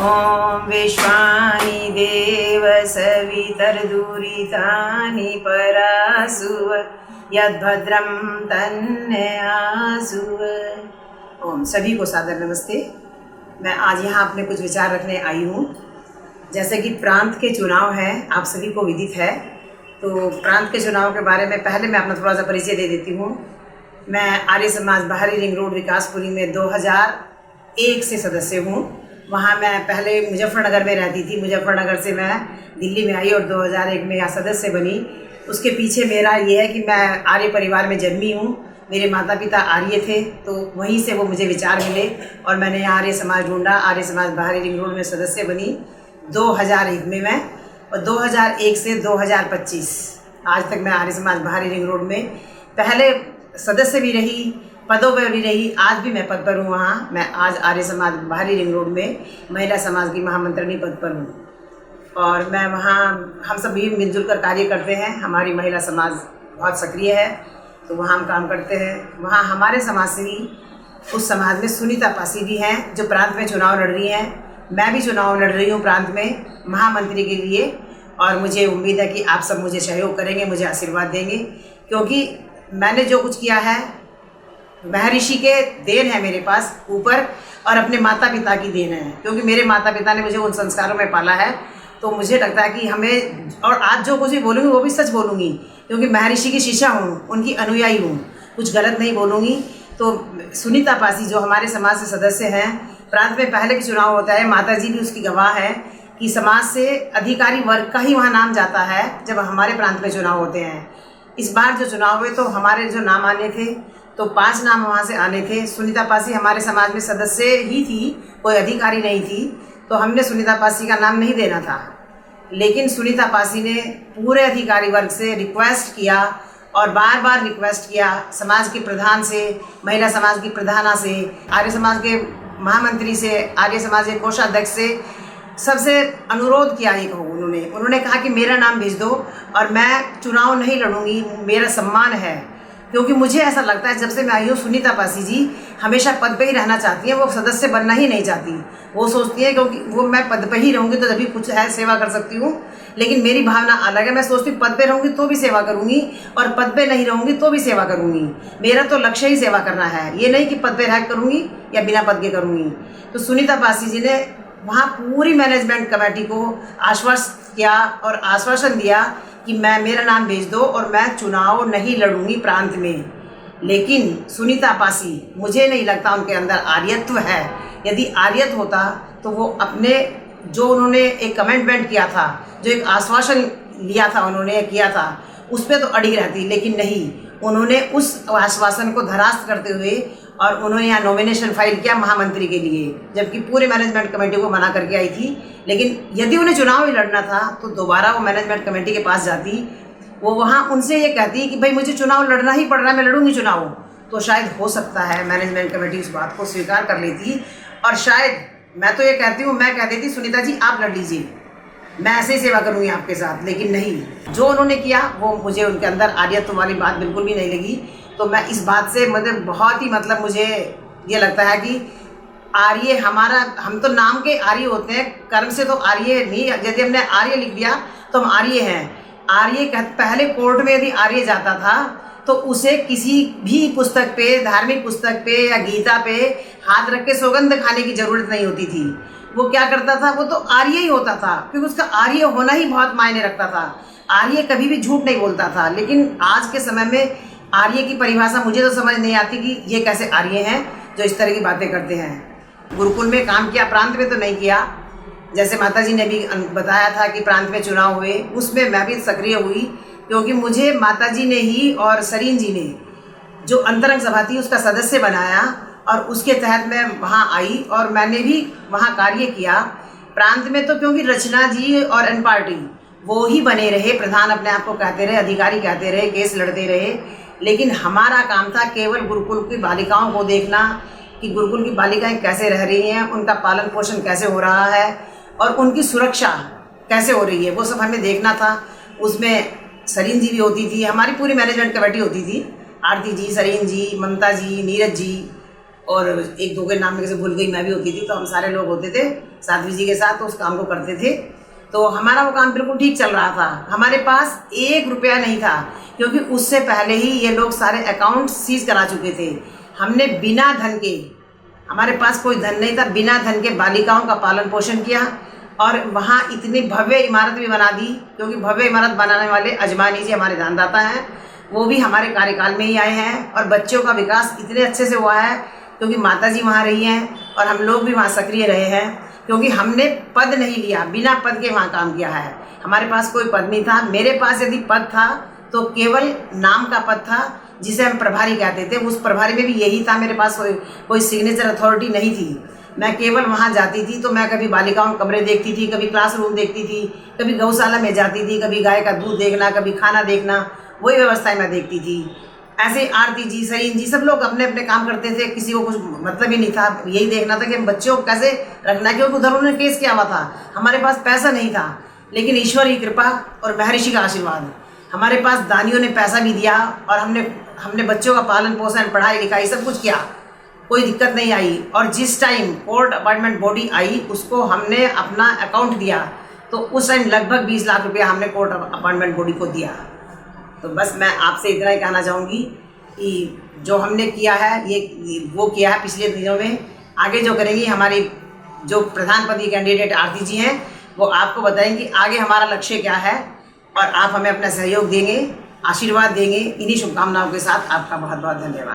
ॐ विश्वानि देव सवितर्दुरितानि परासुव यद्भद्रं तन्नयासुव। ओम सभी को सादर नमस्ते। मैं आज यहाँ अपने कुछ विचार रखने आई हूँ। जैसे कि प्रांत के चुनाव हैं, आप सभी को विदित है, तो प्रांत के चुनाव के बारे में पहले मैं अपना थोड़ा सा परिचय दे देती हूँ। मैं आर्य समाज बाहरी रिंग रोड विकासपुरी में 2001 से सदस्य हूँ। वहाँ मैं पहले मुजफ्फरनगर में रहती थी। मुजफ्फरनगर से मैं दिल्ली में आई और 2001 में यहाँ सदस्य बनी। उसके पीछे मेरा ये है कि मैं आर्य परिवार में जन्मी हूँ। मेरे माता पिता आर्य थे, तो वहीं से वो मुझे विचार मिले और मैंने यहाँ आर्य समाज ढूंढा। आर्य समाज बाहरी रिंग रोड में सदस्य बनी 2001 में मैं, और 2001 से 2025 आज तक मैं आर्य समाज बाहरी रिंग रोड में पहले सदस्य भी रही, पदों पर भी रही। आज भी मैं पद पर हूँ वहाँ। मैं आज आर्य समाज बाहरी रिंग रोड में महिला समाज की महामंत्रिणी पद पर हूँ और मैं वहाँ हम सब भी मिलजुल कर कार्य करते हैं। हमारी महिला समाज बहुत सक्रिय है, तो वहाँ हम काम करते हैं। वहाँ हमारे समाज से ही उस समाज में सुनीता पासी भी हैं जो प्रांत में चुनाव लड़ रही हैं। मैं भी चुनाव लड़ रही हूँ प्रांत में महामंत्री के लिए, और मुझे उम्मीद है कि आप सब मुझे सहयोग करेंगे, मुझे आशीर्वाद देंगे, क्योंकि मैंने जो कुछ किया है महर्षि के देन है मेरे पास ऊपर, और अपने माता पिता की देन है, क्योंकि मेरे माता पिता ने मुझे उन संस्कारों में पाला है। तो मुझे लगता है कि हमें, और आज जो कुछ भी बोलूँगी वो भी सच बोलूँगी, क्योंकि महर्षि की शिष्या हूँ, उनकी अनुयायी हूँ, कुछ गलत नहीं बोलूँगी। तो सुनीता पासी जो हमारे समाज से सदस्य हैं, प्रांत में पहले भी चुनाव होता है, माता जी भी उसकी गवाह है कि समाज से अधिकारी वर्ग का ही वहाँ नाम जाता है जब हमारे प्रांत में चुनाव होते हैं। इस बार जो चुनाव हुए तो हमारे जो नाम आने थे, तो 5 नाम वहाँ से आने थे। सुनीता पासी हमारे समाज में सदस्य ही थी, कोई अधिकारी नहीं थी, तो हमने सुनीता पासी का नाम नहीं देना था। लेकिन सुनीता पासी ने पूरे अधिकारी वर्ग से रिक्वेस्ट किया और बार बार रिक्वेस्ट किया, समाज के प्रधान से, महिला समाज की प्रधाना से, आर्य समाज के महामंत्री से, आर्य समाज के कोषाध्यक्ष से, सबसे अनुरोध किया। एक उन्होंने कहा कि मेरा नाम भेज दो और मैं चुनाव नहीं लड़ूंगी, मेरा सम्मान है। क्योंकि मुझे ऐसा लगता है, जब से मैं आई हूँ, सुनीता पासी जी हमेशा पद पे ही रहना चाहती हैं, वो सदस्य बनना ही नहीं चाहती। वो सोचती है क्योंकि वो मैं पद पे ही रहूँगी तो तभी कुछ है सेवा कर सकती हूँ। लेकिन मेरी भावना अलग है, मैं सोचती हूँ पद पे रहूँगी तो भी सेवा करूँगी और पद पे नहीं रहूँगी तो भी सेवा करूँगी। मेरा तो लक्ष्य ही सेवा करना है, ये नहीं कि पद पे रह करूँगी या बिना पद के करूँगी। तो सुनीता पासी जी ने वहाँ पूरी मैनेजमेंट कमेटी को आश्वस्त किया और आश्वासन दिया कि मेरा नाम भेज दो और मैं चुनाव नहीं लड़ूंगी प्रांत में। लेकिन सुनीता पासी, मुझे नहीं लगता उनके अंदर आर्यत्व है। यदि आर्यत्व होता तो वो अपने जो उन्होंने एक कमिटमेंट किया था, जो एक आश्वासन लिया था, उन्होंने किया था, उस पर तो अड़ी रहती। लेकिन नहीं, उन्होंने उस आश्वासन को धरास्त करते हुए और उन्होंने यहाँ नॉमिनेशन फाइल किया महामंत्री के लिए, जबकि पूरे मैनेजमेंट कमेटी को मना करके आई थी। लेकिन यदि उन्हें चुनाव ही लड़ना था तो दोबारा वो मैनेजमेंट कमेटी के पास जाती, वो वहाँ उनसे ये कहती कि भाई मुझे चुनाव लड़ना ही पड़ रहा है, मैं लड़ूंगी चुनाव, तो शायद हो सकता है मैनेजमेंट कमेटी उस बात को स्वीकार कर लेती। और शायद मैं तो ये कहती हूँ, मैं कह देती सुनीता जी आप लड़ लीजिए, मैं ऐसे ही सेवा करूँगी आपके साथ। लेकिन नहीं, जो उन्होंने किया वो मुझे उनके अंदर आर्यत्व वाली बात बिल्कुल भी नहीं लगी। तो मैं इस बात से बहुत ही मुझे ये लगता है कि आर्य हम तो नाम के आर्य होते हैं, कर्म से तो आर्य नहीं। यदि हमने आर्य लिख दिया तो हम आर्य हैं। आर्य पहले कोर्ट में यदि आर्य जाता था तो उसे किसी भी पुस्तक पे, धार्मिक पुस्तक पे या गीता पे हाथ रख के सौगंध खाने की जरूरत नहीं होती थी। वो क्या करता था, वो तो आर्य ही होता था, क्योंकि उसका आर्य होना ही बहुत मायने रखता था। आर्य कभी भी झूठ नहीं बोलता था। लेकिन आज के समय में आर्य की परिभाषा मुझे तो समझ नहीं आती कि ये कैसे आर्य हैं जो इस तरह की बातें करते हैं। गुरुकुल में काम किया, प्रांत में तो नहीं किया। जैसे माता जी ने भी बताया था कि प्रांत में चुनाव हुए, उसमें मैं भी सक्रिय हुई, क्योंकि मुझे माता जी ने ही और सरीन जी ने जो अंतरंग सभा थी उसका सदस्य बनाया, और उसके तहत मैं वहाँ आई और मैंने भी वहाँ कार्य किया। प्रांत में तो क्योंकि रचना जी और एन पार्टी वो ही बने रहे, प्रधान अपने आप को कहते रहे, अधिकारी कहते रहे, केस लड़ते रहे। लेकिन हमारा काम था केवल गुरुकुल की बालिकाओं को देखना कि गुरुकुल की बालिकाएं कैसे रह रही हैं, उनका पालन पोषण कैसे हो रहा है और उनकी सुरक्षा कैसे हो रही है, वो सब हमें देखना था। उसमें सरीन जी भी होती थी, हमारी पूरी मैनेजमेंट कमेटी होती थी, आरती जी, सरीन जी, ममता जी, नीरज जी, और एक दो के नाम में से भूल गई, मैं भी होती थी, तो हम सारे लोग होते थे साध्वी जी के साथ, तो उस काम को करते थे। तो हमारा वो काम बिल्कुल ठीक चल रहा था। हमारे पास 1 रुपया नहीं था, क्योंकि उससे पहले ही ये लोग सारे अकाउंट सीज करा चुके थे। हमने बिना धन के, हमारे पास कोई धन नहीं था, बिना धन के बालिकाओं का पालन पोषण किया और वहाँ इतनी भव्य इमारत भी बना दी, क्योंकि भव्य इमारत बनाने वाले अजमानी जी हमारे दानदाता हैं, वो भी हमारे कार्यकाल में ही आए हैं। और बच्चों का विकास इतने अच्छे से हुआ है, क्योंकि माता जी वहाँ रही हैं और हम लोग भी वहाँ सक्रिय रहे हैं, क्योंकि हमने पद नहीं लिया, बिना पद के वहाँ काम किया है। हमारे पास कोई पद नहीं था। मेरे पास यदि पद था तो केवल नाम का पद था, जिसे हम प्रभारी कहते थे। उस प्रभारी में भी यही था, मेरे पास कोई सिग्नेचर अथॉरिटी नहीं थी। मैं केवल वहाँ जाती थी तो मैं कभी बालिकाओं कमरे देखती थी, कभी क्लासरूम देखती थी, कभी गौशाला में जाती थी, कभी गाय का दूध देखना, कभी खाना देखना, वही व्यवस्थाएं मैं देखती थी। ऐसे आरती जी, सरीन जी, सब लोग अपने अपने काम करते थे, किसी को कुछ मतलब ही नहीं था। यही देखना था कि हम बच्चों को कैसे रखना है, क्योंकि उधर उन्होंने केस किया हुआ था। हमारे पास पैसा नहीं था, लेकिन ईश्वर की कृपा और महर्षि का आशीर्वाद, हमारे पास दानियों ने पैसा भी दिया और हमने बच्चों का पालन पोषण, पढ़ाई लिखाई सब कुछ किया, कोई दिक्कत नहीं आई। और जिस टाइम कोर्ट अपॉइंटमेंट बॉडी आई, उसको हमने अपना अकाउंट दिया, तो उस टाइम लगभग 20 लाख रुपया हमने कोर्ट अपॉइंटमेंट बॉडी को दिया। तो बस मैं आपसे इतना ही कहना चाहूँगी कि जो हमने किया है ये वो किया है पिछले दिनों में। आगे जो करेंगी हमारी जो प्रधान पद की कैंडिडेट आरती जी हैं, वो आपको बताएंगी आगे हमारा लक्ष्य क्या है, और आप हमें अपना सहयोग देंगे, आशीर्वाद देंगे। इन्हीं शुभकामनाओं के साथ आपका बहुत बहुत धन्यवाद।